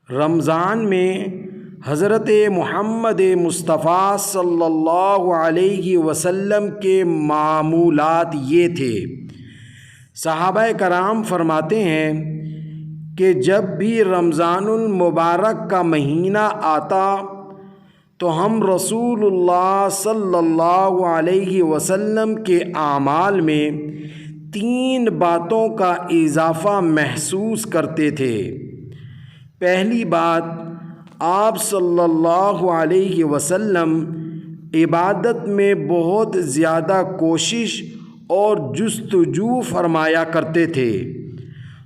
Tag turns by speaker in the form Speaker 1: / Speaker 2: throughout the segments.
Speaker 1: رمضان میں حضرت محمد مصطفیٰ صلی اللہ علیہ وسلم کے معمولات یہ تھے۔ صحابہ کرام فرماتے ہیں کہ جب بھی رمضان المبارک کا مہینہ آتا تو ہم رسول اللہ صلی اللہ علیہ وسلم کے اعمال میں 3 باتوں کا اضافہ محسوس کرتے تھے۔ پہلی بات، آپ صلی اللہ علیہ وسلم عبادت میں بہت زیادہ کوشش اور جستجو فرمایا کرتے تھے۔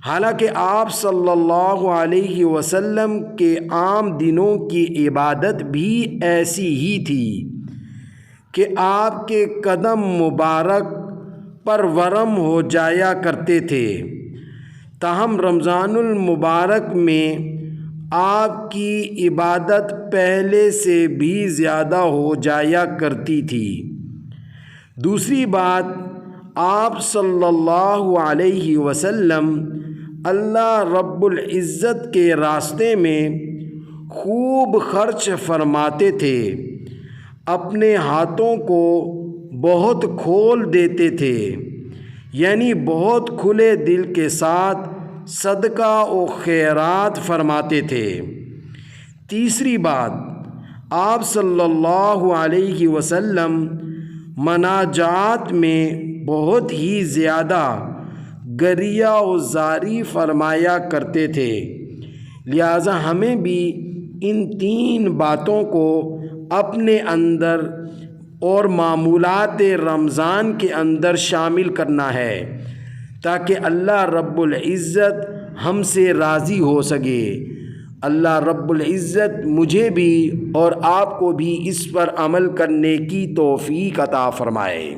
Speaker 1: حالانکہ آپ صلی اللہ علیہ وسلم کے عام دنوں کی عبادت بھی ایسی ہی تھی کہ آپ کے قدم مبارک پر ورم ہو جایا کرتے تھے، تاہم رمضان المبارک میں آپ کی عبادت پہلے سے بھی زیادہ ہو جایا کرتی تھی۔ دوسری بات، آپ صلی اللہ علیہ وسلم اللہ رب العزت کے راستے میں خوب خرچ فرماتے تھے، اپنے ہاتھوں کو بہت کھول دیتے تھے، یعنی بہت کھلے دل کے ساتھ صدقہ و خیرات فرماتے تھے۔ تیسری بات، آپ صلی اللہ علیہ وسلم مناجات میں بہت ہی زیادہ گریہ و زاری فرمایا کرتے تھے، لہذا ہمیں بھی ان 3 باتوں کو اپنے اندر اور معمولات رمضان کے اندر شامل کرنا ہے تاکہ اللہ رب العزت ہم سے راضی ہو سکے۔ اللہ رب العزت مجھے بھی اور آپ کو بھی اس پر عمل کرنے کی توفیق عطا فرمائے۔